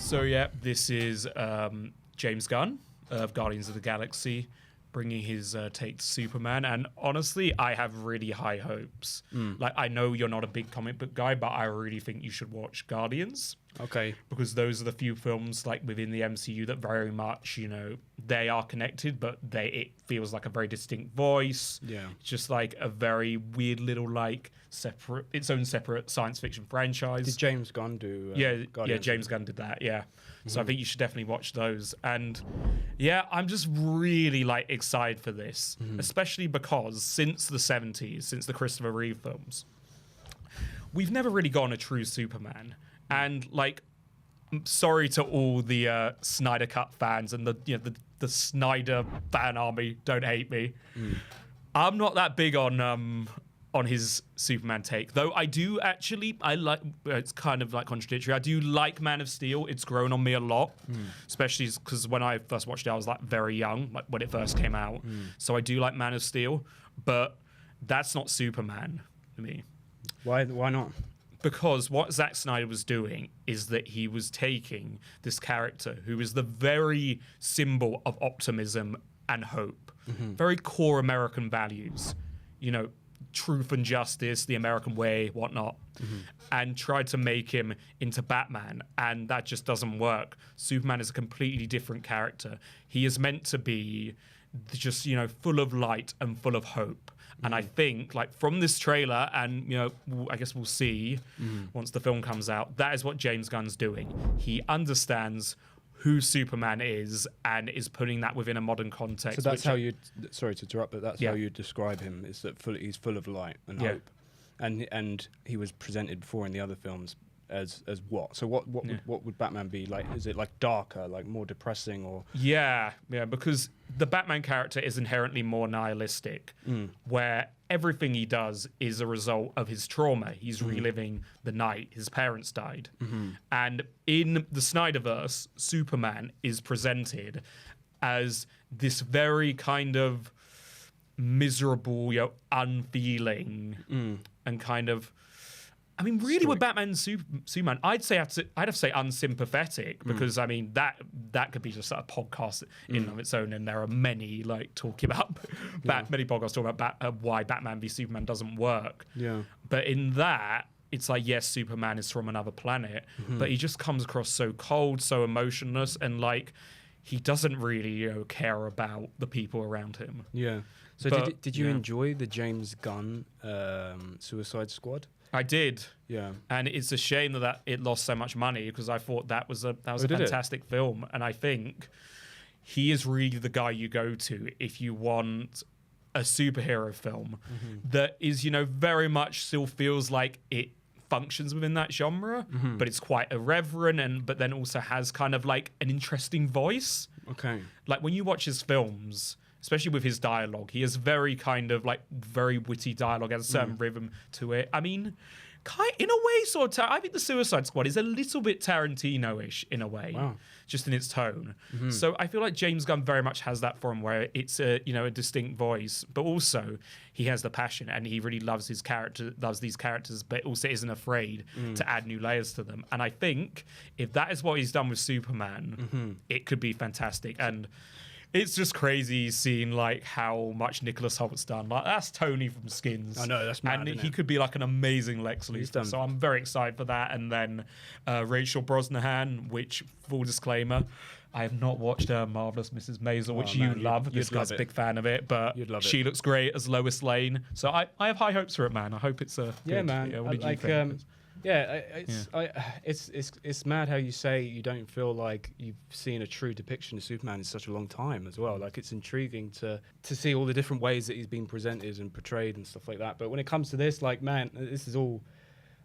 So yeah, this is James Gunn of Guardians of the Galaxy bringing his take to Superman, and honestly I have really high hopes. Like, I know you're not a big comic book guy, but I really think you should watch Guardians. Okay. Because those are the few films like within the MCU that very much, you know, they are connected, but it feels like a very distinct voice. Yeah. It's just like a very weird little like its own separate science fiction franchise. Did James Gunn do Guardians? James Gunn did that, yeah. So I think you should definitely watch those. And yeah, I'm just really like excited for this, especially because since the 70s, since the Christopher Reeve films, we've never really gotten a true Superman. And like, sorry to all the Snyder Cut fans and the Snyder fan army, don't hate me. I'm not that big on his Superman take, though I do actually, I like, it's kind of like contradictory, I do like Man of Steel. It's grown on me a lot, especially because when I first watched it, I was like very young, like when it first came out. So I do like Man of Steel, but that's not Superman to me. Why not? Because what Zack Snyder was doing is that he was taking this character who is the very symbol of optimism and hope, very core American values, you know, truth and justice, the American way, whatnot, and tried to make him into Batman, and that just doesn't work. Superman is a completely different character. He is meant to be just, you know, full of light and full of hope. And I think, like, from this trailer, and, you know, I guess we'll see once the film comes out, that is what James Gunn's doing. He understands who Superman is and is putting that within a modern context. So that's how you, sorry to interrupt, but that's how you describe him, is that he's full of light and hope. And he was presented before in the other films as what? So what would Batman be like? Is it like darker, like more depressing, or? Yeah, because the Batman character is inherently more nihilistic, where everything he does is a result of his trauma. He's reliving the night his parents died. And in the Snyderverse, Superman is presented as this very kind of miserable, you know, unfeeling and kind of, I mean, really, with Batman and Superman, I'd have to say unsympathetic, because I mean that could be just a podcast in and of its own, and there are many like talking about many podcasts talking about why Batman v Superman doesn't work. Yeah, but in that, it's like, yes, Superman is from another planet, but he just comes across so cold, so emotionless, and like he doesn't really, you know, care about the people around him. Yeah. So did you enjoy the James Gunn Suicide Squad? I did, and it's a shame that it lost so much money, because I thought that was a fantastic film, and I think he is really the guy you go to if you want a superhero film that is, you know, very much still feels like it functions within that genre, but it's quite irreverent, but then also has kind of like an interesting voice. Okay, like when you watch his films, especially with his dialogue, he has very kind of like very witty dialogue, has a certain rhythm to it. I mean, in a way, sort of. I think the Suicide Squad is a little bit Tarantino-ish in a way, just in its tone. So I feel like James Gunn very much has that for him, where it's a distinct voice, but also he has the passion, and he really loves these characters, but also isn't afraid to add new layers to them. And I think if that is what he's done with Superman, it could be fantastic. And it's just crazy seeing like how much Nicholas Holt's done. Like, that's Tony from Skins. I know, that's mad, and he could be like an amazing Lex Luthor. So I'm very excited for that. And then Rachel Brosnahan, which, full disclaimer, I have not watched Marvelous Mrs. Maisel, which you love. This guy's a big fan of it, but she looks great as Lois Lane. So I have high hopes for it, man. I hope it's a good. Man. Yeah, what did you think? It's mad how you say you don't feel like you've seen a true depiction of Superman in such a long time as well. Like, it's intriguing to see all the different ways that he's been presented and portrayed and stuff like that. But when it comes to this, like, man, this is all,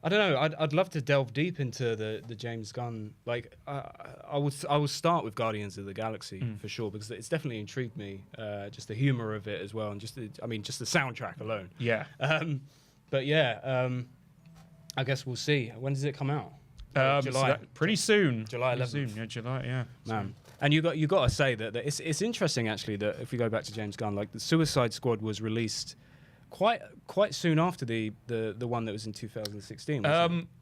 I don't know. I'd love to delve deep into the James Gunn. Like, I will start with Guardians of the Galaxy for sure, because it's definitely intrigued me. Just the humor of it as well, and just the soundtrack alone. Yeah. But yeah. I guess we'll see. When does it come out? July. Pretty soon. July 11th. Soon. Yeah, July. Yeah. Man. And you got to say that it's interesting actually that if we go back to James Gunn, like the Suicide Squad was released quite soon after the one that was in 2016.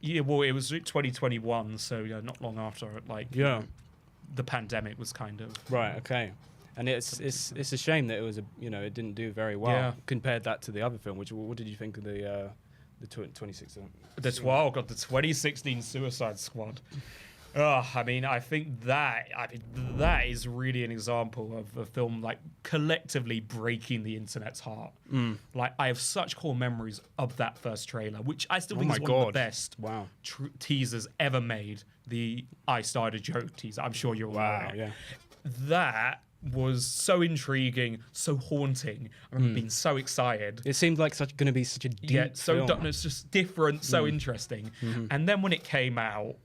Yeah, well, it was 2021, so not long after. The pandemic was kind of right. Okay, and it's a shame that it was it didn't do very well. Yeah. Compared that to the other film. What did you think of the 2016? The 2016 Suicide Squad. I think that is really an example of a film collectively breaking the internet's heart. I have such core memories of that first trailer, which I still think is one of the best teasers ever made. The I Started a Joke teaser. I'm sure you're aware. Yeah. That was so intriguing, so haunting. I remember being so excited. It seemed like going to be such a deep film. It's just different, so interesting. And then when it came out,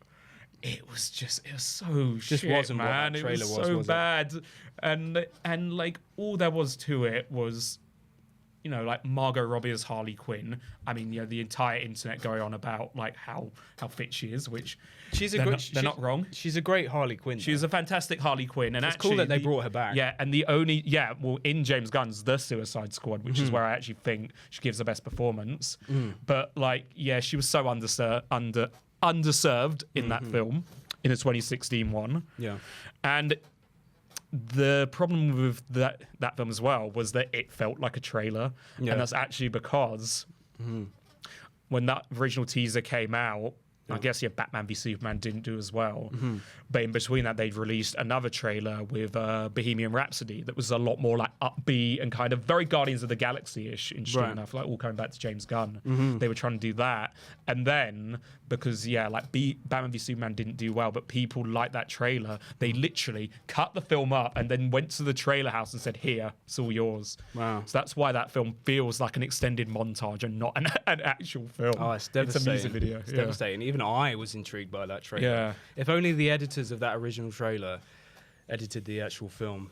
it was so just shit, wasn't man. What that trailer it was so was bad, and all there was to it was, Margot Robbie as Harley Quinn. The entire internet going on about how fit she is, which they're not wrong. She's a great Harley Quinn. She's a fantastic Harley Quinn, and it's cool that they brought her back. Yeah, and in James Gunn's The Suicide Squad, which is where I actually think she gives the best performance. But she was so underserved in that film, in the 2016 one. Yeah. And the problem with that film as well was that it felt like a trailer. Yeah. And that's actually because when that original teaser came out, I guess Batman v Superman didn't do as well. But in between that, they'd released another trailer with Bohemian Rhapsody that was a lot more upbeat and kind of very Guardians of the Galaxy-ish, interesting enough, all coming back to James Gunn. They were trying to do that. And then, because, Batman v Superman didn't do well, but people liked that trailer, they literally cut the film up and then went to the trailer house and said, here, it's all yours. Wow. So that's why that film feels like an extended montage and not an actual film. Oh, it's devastating. It's a music video. It's devastating. Even I was intrigued by that trailer. Yeah. If only the editors of that original trailer edited the actual film.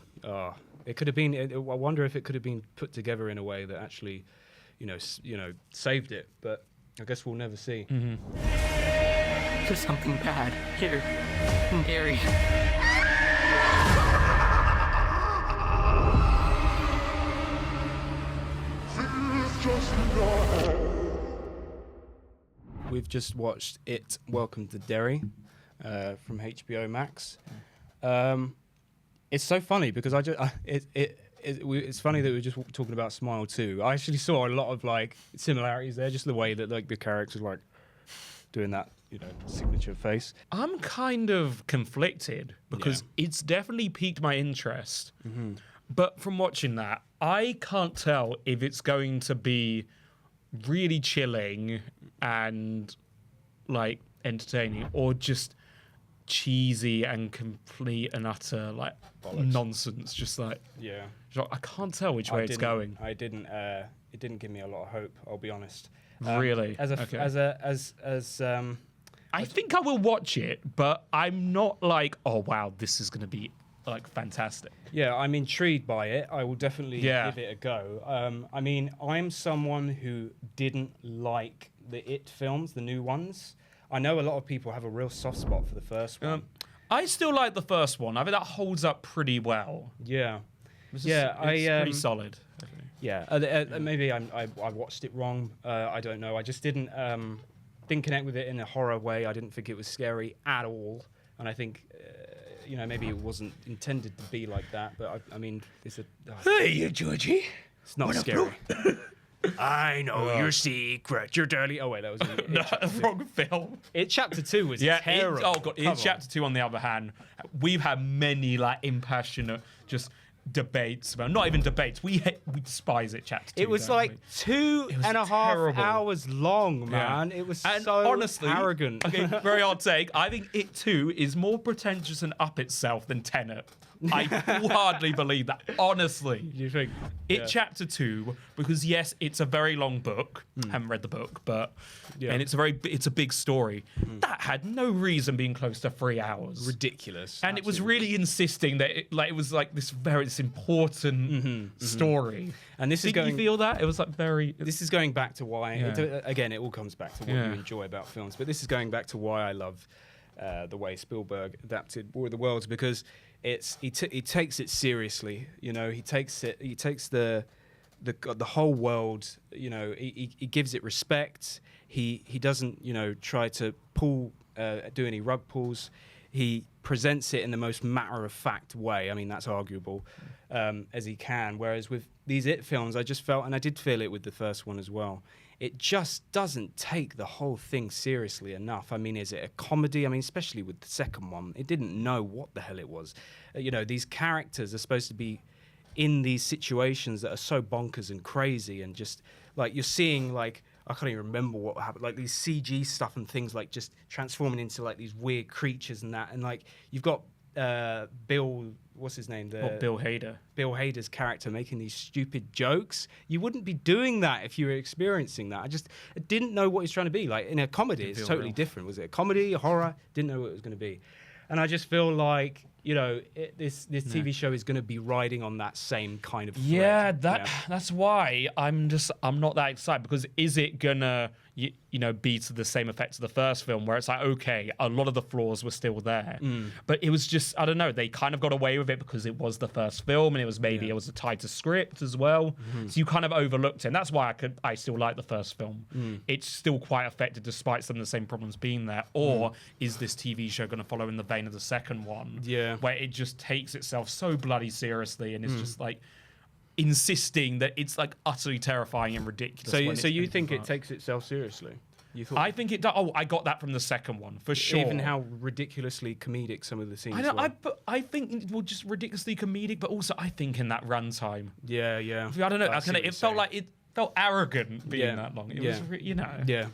It could have been. I wonder if it could have been put together in a way that actually, saved it. But I guess we'll never see. There's something bad here in Derry. We've just watched It, Welcome to Derry, from HBO Max. It's so funny because it's funny that we're just talking about Smile 2. I actually saw a lot of similarities there, just the way that the characters doing that, signature face. I'm kind of conflicted because it's definitely piqued my interest. But from watching that, I can't tell if it's going to be really chilling and entertaining or just cheesy and complete and utter nonsense. I can't tell which way it's going. It didn't give me a lot of hope, I'll be honest. Really? I think I will watch it, but I'm not oh wow, this is going to be fantastic. Yeah, I'm intrigued by it. I will definitely give it a go. I'm someone who didn't like the It films, the new ones. I know a lot of people have a real soft spot for the first one. I still like the first one. I think that holds up pretty well. Yeah. It's pretty solid. Yeah, maybe I watched it wrong. I don't know. I just didn't connect with it in a horror way. I didn't think it was scary at all. And I think, maybe it wasn't intended to be like that. But it's a... Hey, Georgie. It's not scary. I know your secret. You're dirty. Oh, wait, that was... wrong film. It Chapter 2 was terrible. Chapter 2, on the other hand, we've had many, impassionate, just... debates about, not even debates, we despise it. Chapter 2, it was 2.5 hours long, man. It was so honestly arrogant. Okay, very hard take. I think It 2 is more pretentious and up itself than Tenet. I hardly believe that, honestly. You think Chapter 2, because yes, it's a very long book. Haven't read the book, but and it's a big story. That had no reason being close to 3 hours. Ridiculous. And it was really insisting that it was this important story. And this is you feel that? It was very... This is going back to why... Again, it all comes back to what you enjoy about films. But this is going back to why I love the way Spielberg adapted War of the Worlds, because he takes it seriously. He takes the the whole world, you know, he gives it respect. He doesn't, you know, try to do any rug pulls. He presents it in the most matter-of-fact way. I mean, that's arguable, as he can. Whereas with these It films, I just felt, and I did feel it with the first one as well, it just doesn't take the whole thing seriously enough. I mean, is it a comedy? I mean, especially with the second one, it didn't know what the hell it was. You know, these characters are supposed to be in these situations that are so bonkers and crazy, and just, like, you're seeing, like, I can't even remember what happened, like these CG stuff and things, like just transforming into like these weird creatures and that. And like you've got Bill, what's his name? Bill Hader. Bill Hader's character making these stupid jokes. You wouldn't be doing that if you were experiencing that. I didn't know what he's trying to be. Like in a comedy, it's totally different. Was it a comedy, a horror? Didn't know what it was going to be. And I just feel like, you know, this TV show is going to be riding on that same kind of thread. Yeah, that's why I'm not that excited, because is it gonna be to the same effect as the first film, where it's like, okay, a lot of the flaws were still there, but it was just, I don't know, they kind of got away with it because it was the first film, and it was it was a tighter script as well, so you kind of overlooked it. And that's why I still like the first film. It's still quite effective despite some of the same problems being there. Or is this TV show going to follow in the vein of the second one? Yeah, where it just takes itself so bloody seriously, and it's just like insisting that it's like utterly terrifying and ridiculous. So you think it takes itself seriously? I think it does. Oh, I got that from the second one for sure. Even how ridiculously comedic some of the scenes were. I think it was just ridiculously comedic, but also I think in that runtime. Yeah. I don't know. It felt like it felt arrogant being that long. It was, you know. Yeah.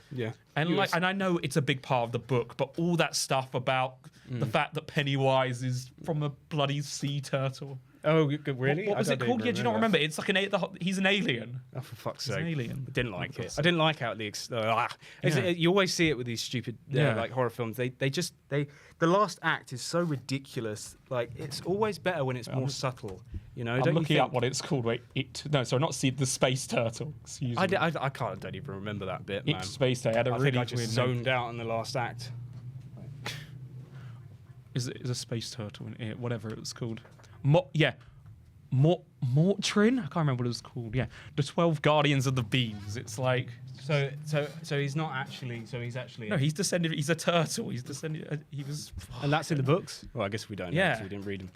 And I know it's a big part of the book, but all that stuff about the fact that Pennywise is from a bloody sea turtle. Oh, really? What was it called? Yeah, do you not remember? It's like he's an alien. Oh, for fuck's sake. He's an alien. I didn't like it. I didn't like how you always see it with these stupid like horror films. The last act is so ridiculous. Like, it's always better when it's more subtle. You know, I'm looking up what it's called. Wait, the space turtle. Excuse me. I don't even remember that bit, man. Space turtle. I think I just zoned out in the last act. Is a space turtle in it? Whatever it was called. Mortrin? I can't remember what it was called. Yeah, the 12 Guardians of the Beams. It's like so he's not actually. So he's actually no. He's descended. He's a turtle. He's descended. He was. And that's in the books. Well, I guess we don't know because we didn't read them.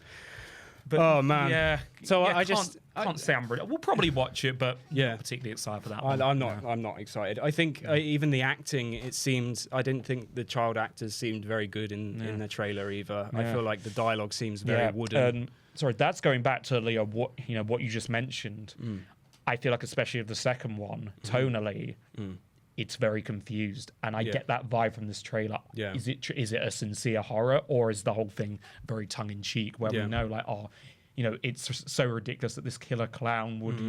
But, oh man. Yeah. So I can't say I'm ready. We'll probably watch it, but yeah, not particularly excited for that. I'm not excited. I think even the acting. It seemed. I didn't think the child actors seemed very good in the trailer either. Yeah. I feel like the dialogue seems very wooden. Sorry, that's going back to Leo. What you just mentioned. I feel like, especially of the second one, tonally, it's very confused, and I get that vibe from this trailer. Yeah. Is it a sincere horror, or is the whole thing very tongue in cheek, where we know like, it's so ridiculous that this killer clown would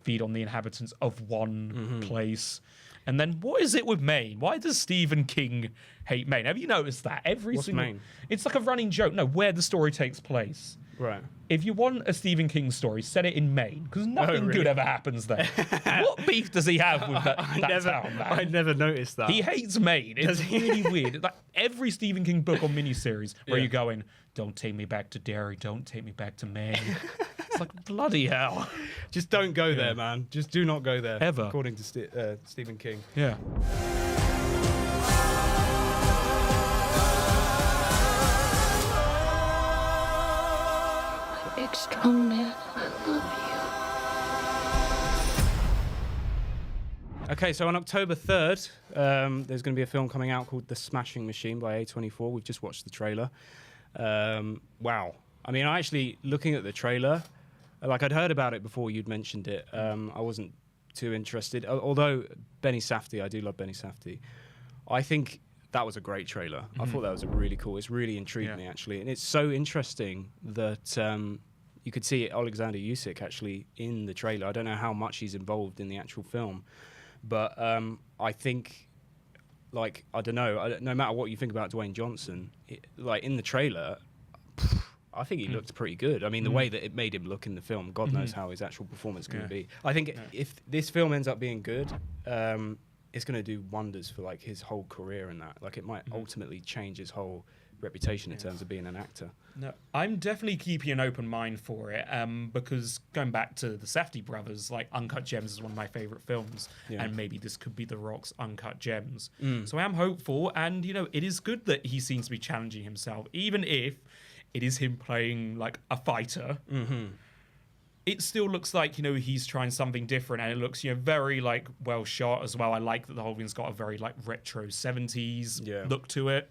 feed on the inhabitants of one place. And then what is it with Maine? Why does Stephen King hate Maine? Have you noticed that? What's Maine? It's like a running joke. No, where the story takes place. Right. If you want a Stephen King story, set it in Maine, because nothing good ever happens there. What beef does he have with that town, man? I never noticed that. He hates Maine. It's really weird. Like every Stephen King book or miniseries where you're going, don't take me back to Derry, don't take me back to Maine. It's like, bloody hell. Just don't go there, man. Just do not go there. Ever. According to Stephen King. Yeah. Big strong man, I love you. Okay, so on October 3rd, there's going to be a film coming out called The Smashing Machine by A24. We've just watched the trailer. Wow. I mean, looking at the trailer, like I'd heard about it before you'd mentioned it. I wasn't too interested. Although Benny Safdie, I do love Benny Safdie. I think that was a great trailer. I thought that was really cool. It's really intrigued me, actually. And it's so interesting that you could see Alexander Usyk actually in the trailer. I don't know how much he's involved in the actual film. But I think, like, I don't know, no matter what you think about Dwayne Johnson, like in the trailer, I think he looked pretty good. I mean, the way that it made him look in the film, God knows how his actual performance is going to be. I think if this film ends up being good, it's going to do wonders for like his whole career and that. Like, it might ultimately change his whole reputation in terms of being an actor. No, I'm definitely keeping an open mind for it, because going back to the Safdie brothers, like Uncut Gems is one of my favorite films, and maybe this could be The Rock's Uncut Gems. So I am hopeful, and it is good that he seems to be challenging himself, even if it is him playing like a fighter. It still looks like he's trying something different, and it looks very like well shot as well. I like that the whole thing's got a very like retro 70s look to it,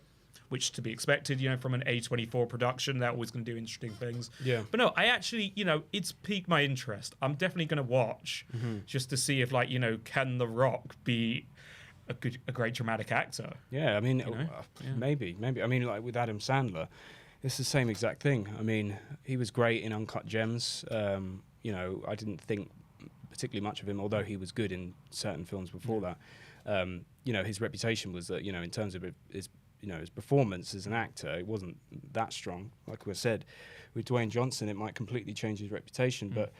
which to be expected, from an A24 production. They're always going to do interesting things. Yeah. But no, I actually, it's piqued my interest. I'm definitely going to watch just to see if, like, can The Rock be a great dramatic actor? Yeah, I mean, maybe. I mean, like with Adam Sandler, it's the same exact thing. I mean, he was great in Uncut Gems. I didn't think particularly much of him, although he was good in certain films before that. His reputation was that, in terms of his performance as an actor, it wasn't that strong. Like we said, with Dwayne Johnson, it might completely change his reputation. But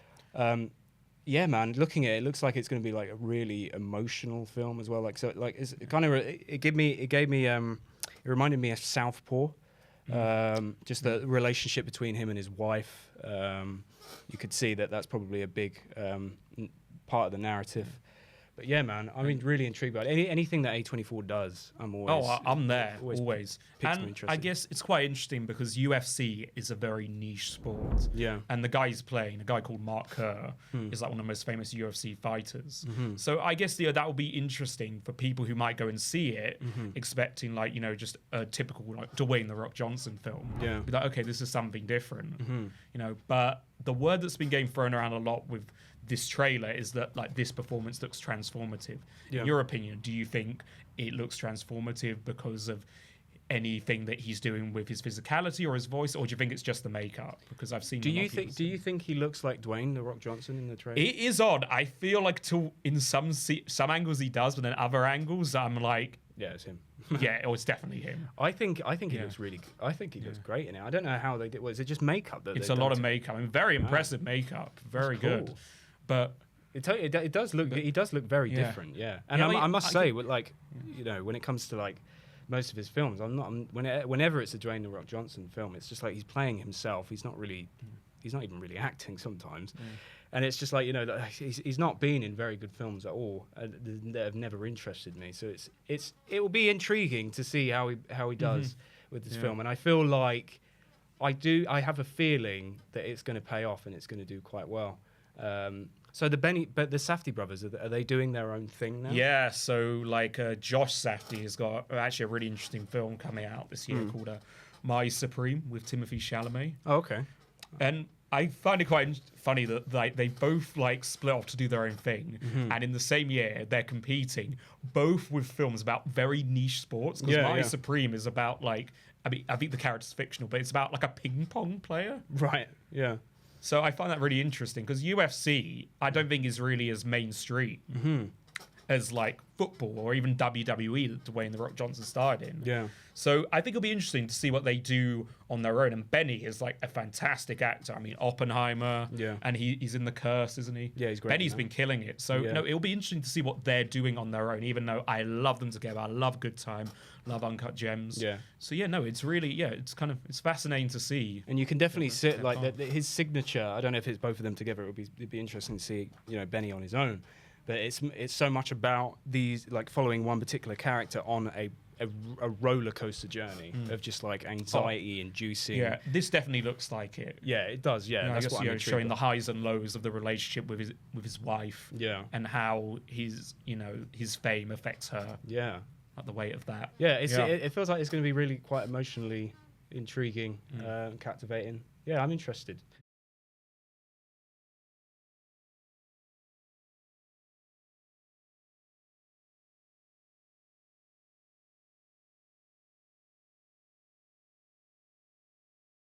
yeah, man, looking at it, it looks like it's going to be like a really emotional film as well. Like, so, like, it's kind of it reminded me of Southpaw. Just the relationship between him and his wife. You could see that that's probably a big part of the narrative. But yeah, man, I mean, really intrigued by it. Anything that A24 does, I'm always... I'm there, always. And I guess it's quite interesting because UFC is a very niche sport. Yeah. And the guy he's playing, a guy called Mark Kerr, is like one of the most famous UFC fighters. So I guess that will be interesting for people who might go and see it, expecting like, just a typical like Dwayne "The Rock" Johnson film. Yeah. Be like, okay, this is something different. But the word that's been getting thrown around a lot with this trailer is that like this performance looks transformative. In your opinion, do you think it looks transformative because of anything that he's doing with his physicality or his voice, or do you think it's just the makeup? Because I've seen. Do you think he looks like Dwayne "The Rock" Johnson in the trailer? It is odd. I feel like in some angles he does, but in other angles I'm like, yeah, it's him. Yeah, it's definitely him. I think he looks really. I think he looks great in it. I don't know how they did. Is it just makeup? It's a lot of makeup. I mean, very impressive makeup. Very good. But it does look. He does look very different. Yeah, and I must say, like, when it comes to like most of his films, whenever it's a Dwayne "The Rock" Johnson film, it's just like he's playing himself. He's not even really acting sometimes, and it's just like he's not been in very good films at all that have never interested me. So it will be intriguing to see how he does with this film, and I feel like I have a feeling that it's going to pay off and it's going to do quite well. So the Safdie brothers, are they doing their own thing now? Yeah, so like Josh Safdie has got actually a really interesting film coming out this year called My Supreme with Timothée Chalamet. Oh, okay. And I find it quite funny that they both like split off to do their own thing, and in the same year they're competing, both with films about very niche sports. Because My Supreme is about like, I mean, I think the character's fictional, but it's about like a ping pong player. Right. Yeah. So I find that really interesting because UFC, I don't think is really as mainstream as like football or even WWE that Dwayne "The Rock" Johnson starred in. Yeah. So I think it'll be interesting to see what they do on their own. And Benny is like a fantastic actor. I mean, Oppenheimer. Yeah. And he's in The Curse, isn't he? Yeah, he's great. Benny's been killing it. So it'll be interesting to see what they're doing on their own. Even though I love them together, I love Good Time, love Uncut Gems. Yeah. So it's really it's fascinating to see. And you can definitely see like his signature. I don't know if it's both of them together. It'd be interesting to see Benny on his own. But it's so much about these like following one particular character on a roller coaster journey of just like anxiety inducing. Yeah, this definitely looks like it. Yeah, it does. Yeah, that's what I'm showing the highs and lows of the relationship with his wife. Yeah, and how his fame affects her. Yeah, like the weight of that. Yeah, it feels like it's going to be really quite emotionally intriguing, captivating. Yeah, I'm interested.